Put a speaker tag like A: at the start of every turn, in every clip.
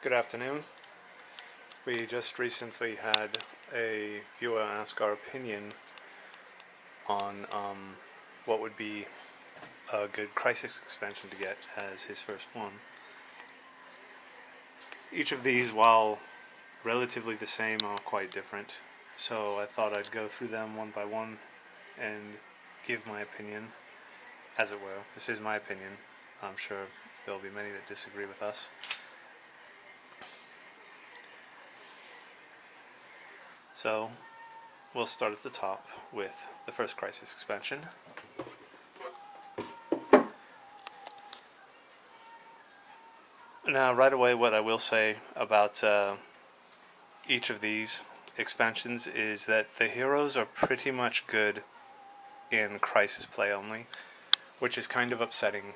A: Good afternoon. We just recently had a viewer ask our opinion on what would be a good Crisis expansion to get as his first one. Each of these, while relatively the same, are quite different. So I thought I'd go through them one by one and give my opinion, as it were. This is my opinion. I'm sure there'll be many that disagree with us. So we'll start at the top with the first Crisis expansion. Now, right away, what I will say about each of these expansions is that the heroes are pretty much good in Crisis play only, which is kind of upsetting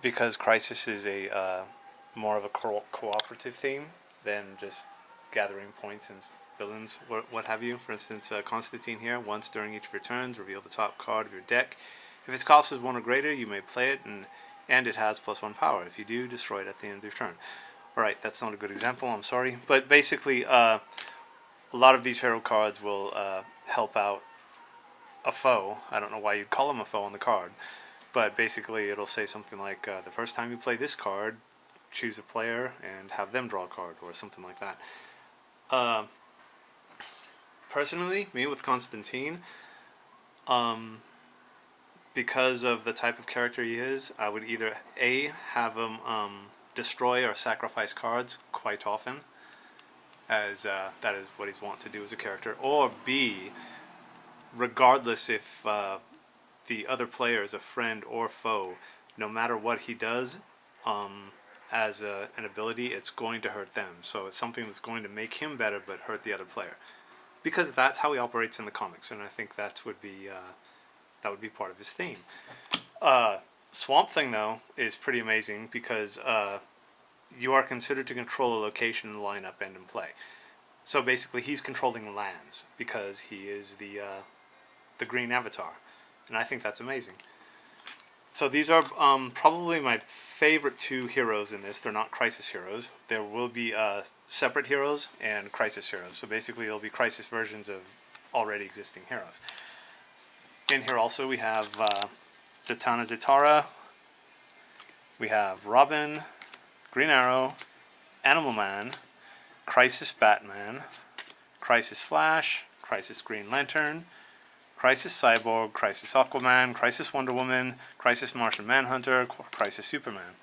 A: because Crisis is a more of a cooperative theme than just gathering points and villains, what have you. For instance, Constantine here, once during each of your turns, reveal the top card of your deck. If its cost is 1 or greater, you may play it, and it has +1 power. If you do, destroy it at the end of your turn. Alright, that's not a good example, I'm sorry. But basically, a lot of these hero cards will help out a foe. I don't know why you'd call him a foe on the card. But basically, it'll say something like, the first time you play this card, choose a player and have them draw a card, or something like that. Personally, me with Constantine, because of the type of character he is, I would either A, have him destroy or sacrifice cards quite often, as that is what he's wont to do as a character, or B, regardless if the other player is a friend or foe, no matter what he does, as an ability, it's going to hurt them. So it's something that's going to make him better but hurt the other player, because that's how he operates in the comics, and I think that would be part of his theme. Swamp Thing, though, is pretty amazing because you are considered to control a location in the lineup and in play. So basically, he's controlling lands because he is the green avatar, and I think that's amazing. So these are probably my favorite two heroes in this. They're not Crisis heroes. There will be separate heroes and Crisis heroes. So basically, there'll be Crisis versions of already existing heroes. In here also we have Zatanna Zitara, we have Robin, Green Arrow, Animal Man, Crisis Batman, Crisis Flash, Crisis Green Lantern, Crisis Cyborg, Crisis Aquaman, Crisis Wonder Woman, Crisis Martian Manhunter, Crisis Superman.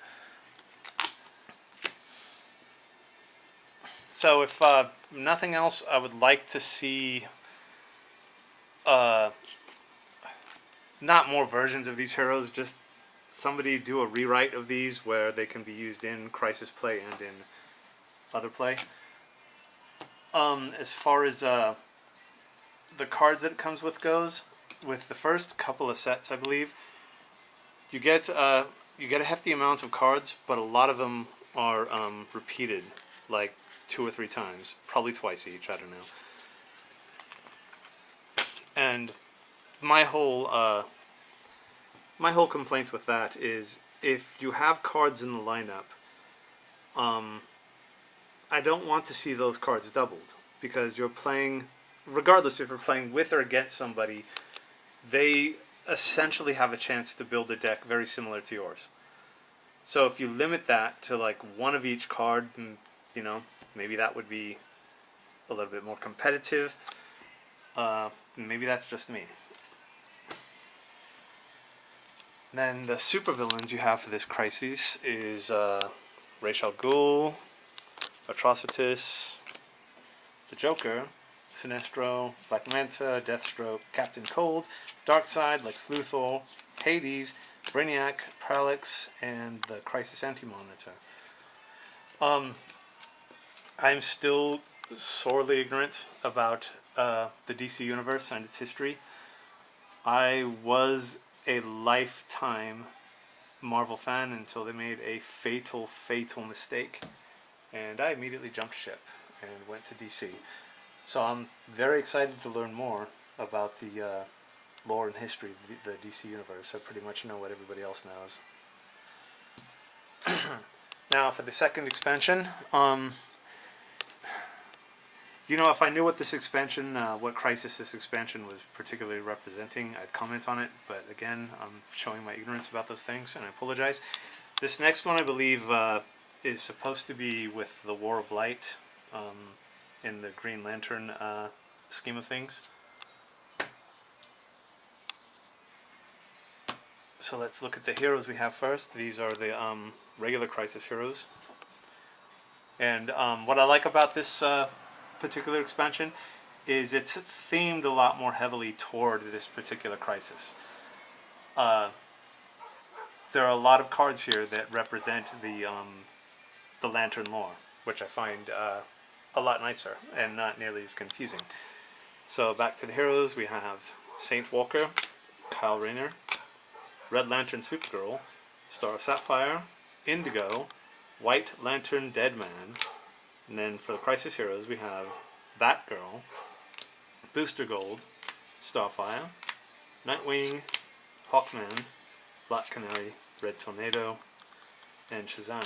A: So if nothing else, I would like to see not more versions of these heroes, just somebody do a rewrite of these where they can be used in Crisis play and in other play. As far as the cards that it comes with goes, with the first couple of sets, I believe, you get a hefty amount of cards, but a lot of them are repeated, like 2 or 3 times, probably twice each. I don't know. And my whole complaint with that is if you have cards in the lineup, I don't want to see those cards doubled, because you're playing, regardless if you're playing with or against somebody, they essentially have a chance to build a deck very similar to yours. So if you limit that to like one of each card, maybe that would be a little bit more competitive. Maybe that's just me. Then the supervillains you have for this crisis is Ra's al Ghul, Atrocitus, the Joker, Sinestro, Black Manta, Deathstroke, Captain Cold, Darkseid, Lex Luthor, Hades, Brainiac, Parallax, and the Crisis Anti-Monitor. I'm still sorely ignorant about the DC Universe and its history. I was a lifetime Marvel fan until they made a fatal mistake, and I immediately jumped ship and went to DC. So I'm very excited to learn more about the lore and history of the DC Universe. I pretty much know what everybody else knows. Now for the second expansion, if I knew what this expansion, what Crisis this expansion was particularly representing, I'd comment on it. But again, I'm showing my ignorance about those things, and I apologize. This next one, I believe, is supposed to be with the War of Light in the Green Lantern scheme of things. So let's look at the heroes we have first. These are the regular Crisis heroes. And what I like about this particular expansion is it's themed a lot more heavily toward this particular Crisis. There are a lot of cards here that represent the Lantern lore, which I find a lot nicer and not nearly as confusing. So back to the heroes, we have Saint Walker, Kyle Rayner, Red Lantern Supergirl, Star Sapphire, Indigo, White Lantern Deadman, and then for the Crisis heroes we have Batgirl, Booster Gold, Starfire, Nightwing, Hawkman, Black Canary, Red Tornado, and Shazam.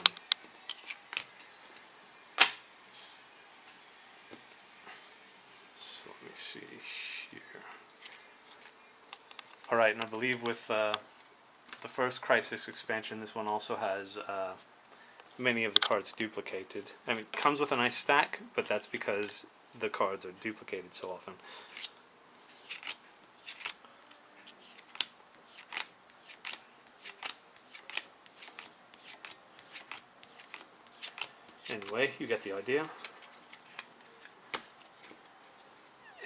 A: So let me see here. Alright, and I believe with the first Crisis expansion, this one also has many of the cards duplicated. I mean, it comes with a nice stack, but that's because the cards are duplicated so often. Anyway, you get the idea.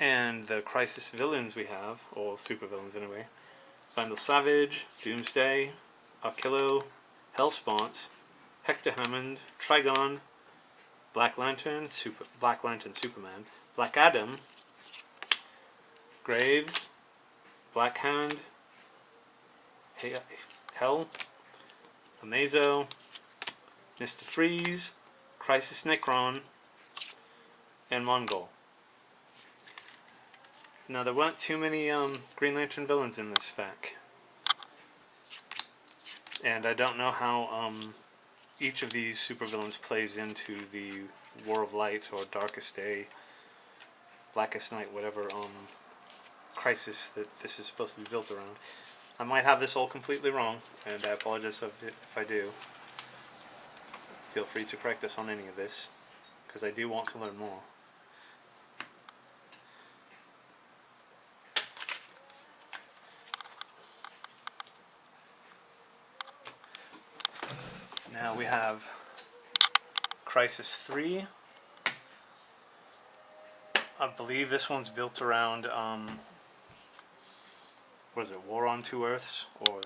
A: And the Crisis villains we have, or super villains anyway: Vandal Savage, Doomsday, Archillo, Hellspawn, Hector Hammond, Trigon, Black Lantern Superman, Black Adam, Graves, Black Hand, Hell, Amazo, Mr. Freeze, Crisis Necron, and Mongol. Now, there weren't too many Green Lantern villains in this stack. And I don't know how each of these supervillains plays into the War of Light or Darkest Day, Blackest Night, whatever Crisis that this is supposed to be built around. I might have this all completely wrong, and I apologize if I do. Feel free to correct us on any of this, because I do want to learn more. Now we have Crisis 3. I believe this one's built around, what is it, War on Two Earths? Or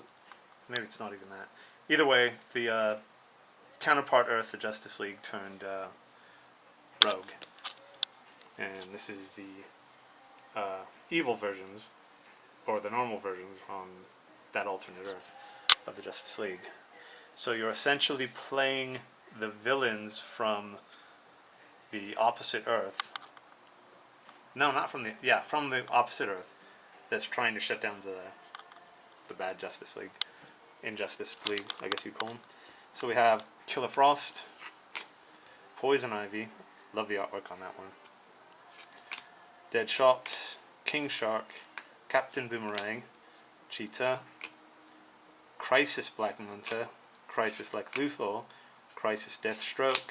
A: maybe it's not even that. Either way, the counterpart Earth, the Justice League, turned rogue. And this is the evil versions, or the normal versions, on that alternate Earth of the Justice League. So you're essentially playing the villains from the opposite Earth. No, not from from the opposite Earth that's trying to shut down the bad Justice League. Injustice League, I guess you'd call them. So we have Killer Frost, Poison Ivy, love the artwork on that one, Deadshot, King Shark, Captain Boomerang, Cheetah, Crisis Black Manta, Crisis Lex Luthor, Crisis Deathstroke,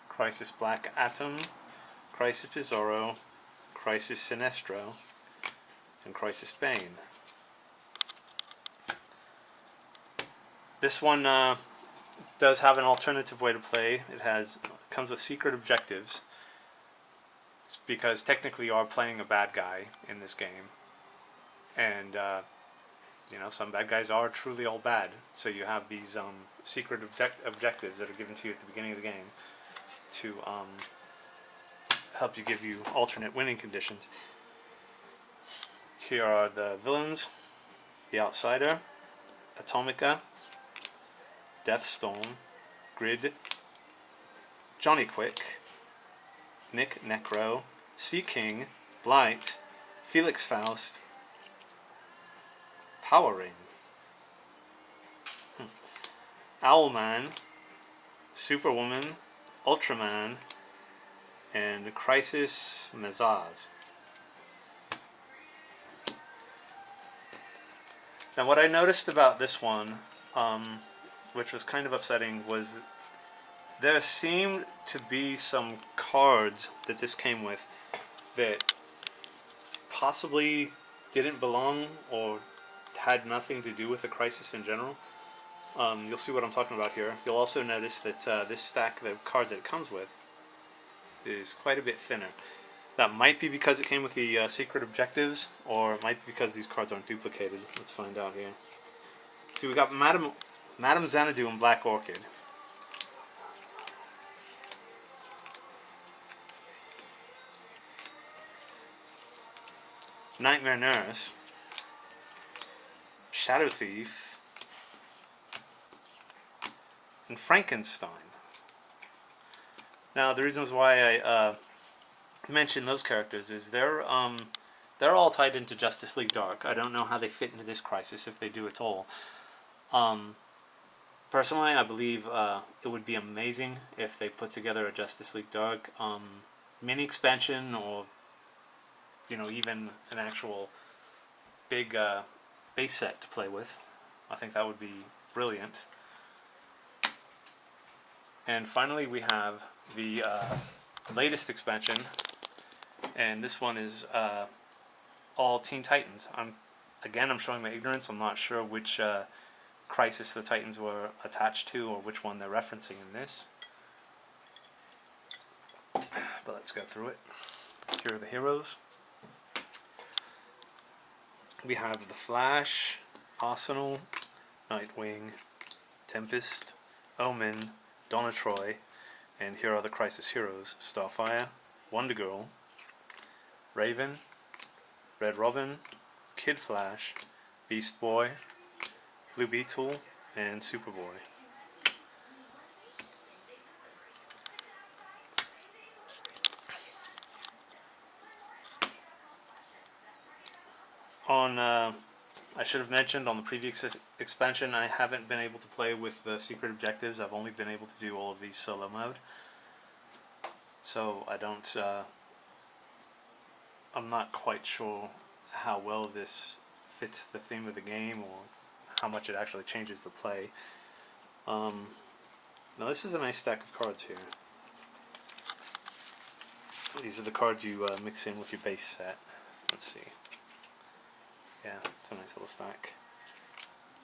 A: Crisis Black Atom, Crisis Bizarro, Crisis Sinestro, and Crisis Bane. This one does have an alternative way to play. It comes with secret objectives. It's because technically you are playing a bad guy in this game, and some bad guys are truly all bad. So you have these secret objectives that are given to you at the beginning of the game to help give you alternate winning conditions. Here are the villains: the Outsider, Atomica, Deathstorm, Grid, Johnny Quick, Nick Necro, Sea King, Blight, Felix Faust, Power Ring, Owlman, Superwoman, Ultraman, and Crisis Mazaz. Now what I noticed about this one, which was kind of upsetting, was there seemed to be some cards that this came with that possibly didn't belong or had nothing to do with the Crisis in general. You'll see what I'm talking about here. You'll also notice that this stack of cards that it comes with is quite a bit thinner. That might be because it came with the secret objectives, or it might be because these cards aren't duplicated. Let's find out here. So we got Madame Xanadu and Black Orchid. Nightmare Nurse, Shadow Thief, and Frankenstein. Now the reasons why I mention those characters is they're all tied into Justice League Dark. I don't know how they fit into this Crisis, if they do at all. Personally, I believe it would be amazing if they put together a Justice League Dark mini expansion, or even an actual big base set to play with. I think that would be brilliant. And finally, we have the latest expansion, and this one is all Teen Titans. I'm showing my ignorance. I'm not sure which Crisis the Titans were attached to, or which one they're referencing in this. But let's go through it. Here are the heroes. We have the Flash, Arsenal, Nightwing, Tempest, Omen, Donna Troy, and here are the Crisis heroes: Starfire, Wonder Girl, Raven, Red Robin, Kid Flash, Beast Boy, Blue Beetle, and Superboy. I should have mentioned on the previous expansion, I haven't been able to play with the secret objectives. I've only been able to do all of these solo mode. So I'm not quite sure how well this fits the theme of the game, or how much it actually changes the play. Now this is a nice stack of cards here. These are the cards you mix in with your base set. Let's see. Yeah, it's a nice little stack.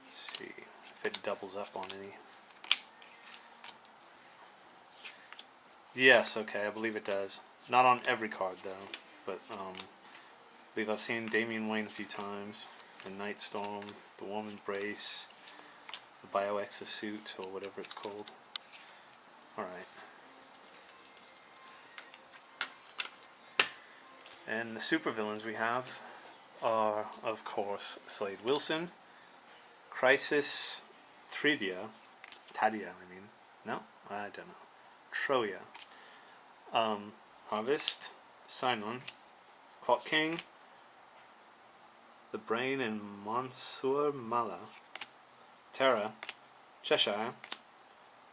A: Let's see if it doubles up on any. Yes, okay, I believe it does. Not on every card though, but I believe I've seen Damian Wayne a few times, and Nightstorm, the Warm Embrace, the Bio-Exosuit, or whatever it's called. Alright. And the supervillains we have are, of course, Slade Wilson, Crisis, Tadia, no, I don't know, Troya, Harvest, Simon, Clock King, the Brain and Mansoor Mala, Terra, Cheshire,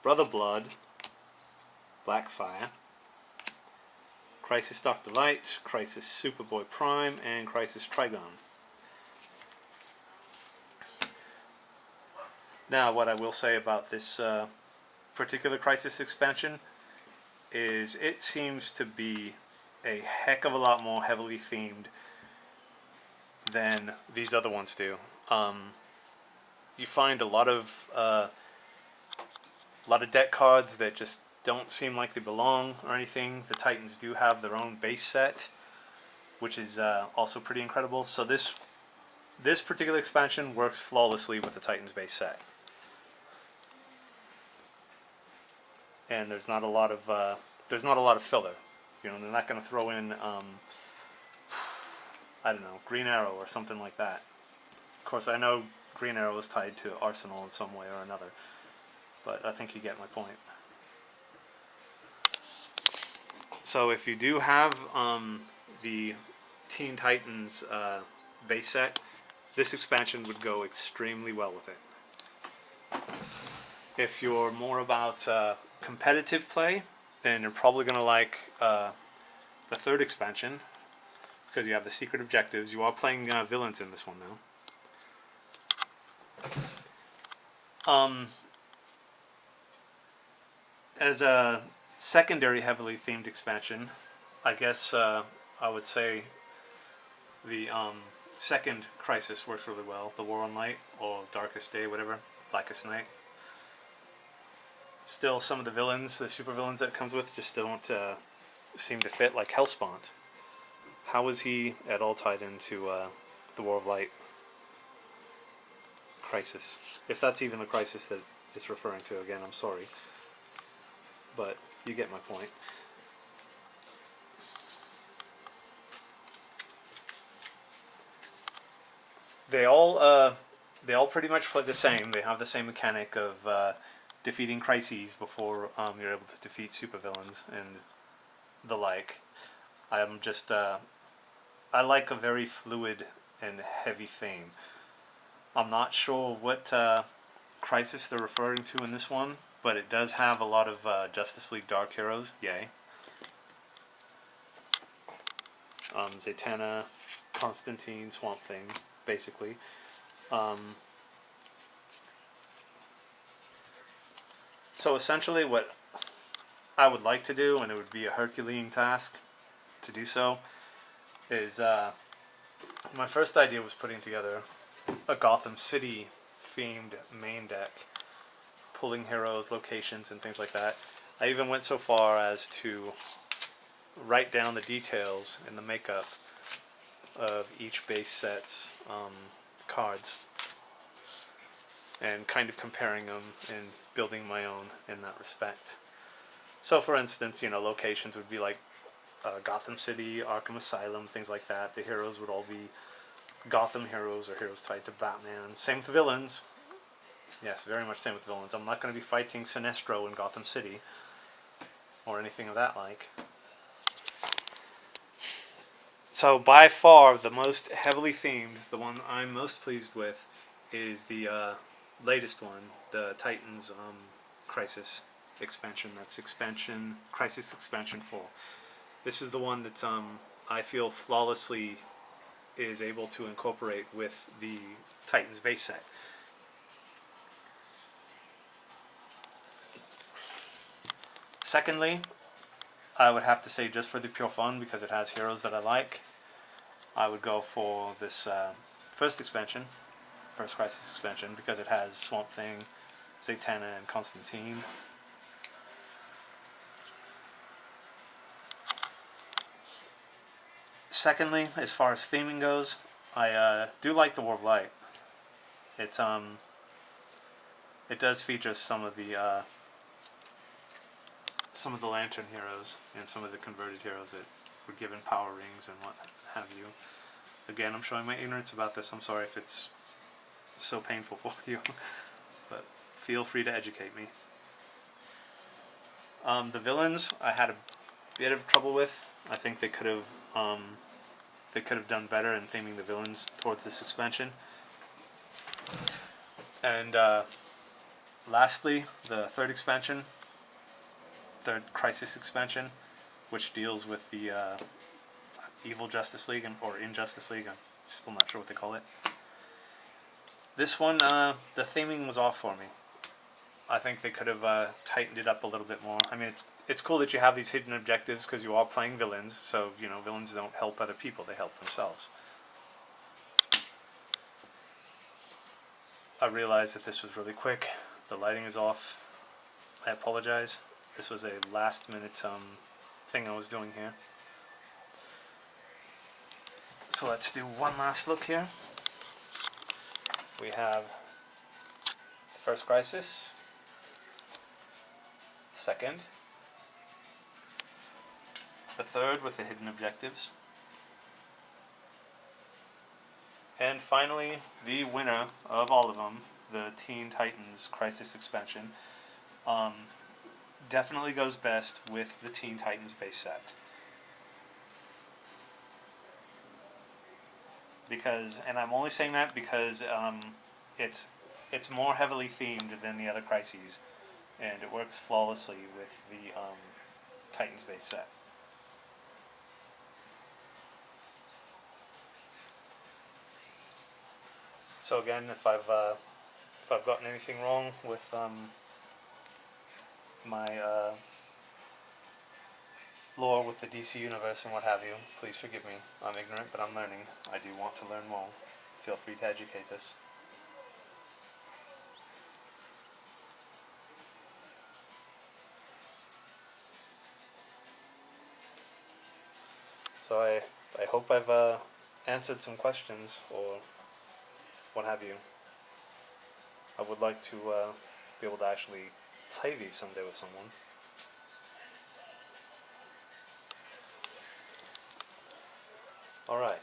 A: Brother Blood, Blackfire, Crisis Dr. Light, Crisis Superboy Prime, and Crisis Trigon. Now, what I will say about this particular Crisis expansion is it seems to be a heck of a lot more heavily themed than these other ones do. You find a lot of deck cards that just don't seem like they belong or anything. The Titans do have their own base set, which is also pretty incredible. So this particular expansion works flawlessly with the Titans base set, and there's not a lot of filler. They're not going to throw in I don't know, Green Arrow or something like that. Of course, I know Green Arrow is tied to Arsenal in some way or another, but I think you get my point. So if you do have the Teen Titans base set, this expansion would go extremely well with it. If you're more about competitive play, then you're probably going to like the third expansion, because you have the secret objectives. You are playing villains in this one, though. As a secondary heavily themed expansion, I guess I would say the second Crisis works really well. The War on Light, or Darkest Day, whatever, Blackest Night. Still, some of the villains, the super villains that it comes with, just don't seem to fit, like Hellspawn. How is he at all tied into the War of Light Crisis? If that's even the Crisis that it's referring to, again, I'm sorry. But you get my point. They all pretty much play the same. They have the same mechanic of defeating crises before you're able to defeat supervillains and the like. I'm just I like a very fluid and heavy theme. I'm not sure what Crisis they're referring to in this one, but it does have a lot of Justice League Dark Heroes. Yay. Zatanna, Constantine, Swamp Thing, basically. So essentially what I would like to do, and it would be a Herculean task to do so, is my first idea was putting together a Gotham City themed main deck, pulling heroes, locations, and things like that. I even went so far as to write down the details and the makeup of each base set's cards, and kind of comparing them and building my own in that respect. So for instance, locations would be like Gotham City, Arkham Asylum, things like that. The heroes would all be Gotham heroes or heroes tied to Batman. Same with the villains. Yes, very much same with villains. I'm not going to be fighting Sinestro in Gotham City or anything of that like. So by far the most heavily themed, the one I'm most pleased with, is the latest one, the Titans Crisis expansion. That's Crisis Expansion 4. This is the one that I feel flawlessly is able to incorporate with the Titans base set. Secondly, I would have to say, just for the pure fun, because it has heroes that I like, I would go for this first Crisis expansion, because it has Swamp Thing, Zatanna, and Constantine. Secondly, as far as theming goes, I do like the War of Light. It does feature some of the Lantern heroes and some of the converted heroes that were given power rings and what have you. Again, I'm showing my ignorance about this. I'm sorry if it's so painful for you, but feel free to educate me. The villains I had a bit of trouble with. I think they could have done better in theming the villains towards this expansion. And lastly, the third Crisis expansion, which deals with the evil Justice League or Injustice League. I'm still not sure what they call it. This one, the theming was off for me. I think they could have tightened it up a little bit more. I mean, it's cool that you have these hidden objectives because you are playing villains. So villains don't help other people; they help themselves. I realized that this was really quick. The lighting is off. I apologize. This was a last-minute thing I was doing here. So let's do one last look here. We have the first Crisis, second, the third with the hidden objectives, and finally the winner of all of them, the Teen Titans Crisis expansion. Definitely goes best with the Teen Titans base set. And I'm only saying that because it's more heavily themed than the other Crises. and it works flawlessly with the Titans base set. So again, if I've gotten anything wrong with my lore with the DC universe and what have you, please forgive me. I'm ignorant, but I'm learning. I do want to learn more. Feel free to educate us. So I hope I've answered some questions or what have you. I would like to be able to actually play these someday with someone. Alright,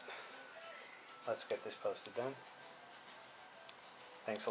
A: let's get this posted then. Thanks a lot.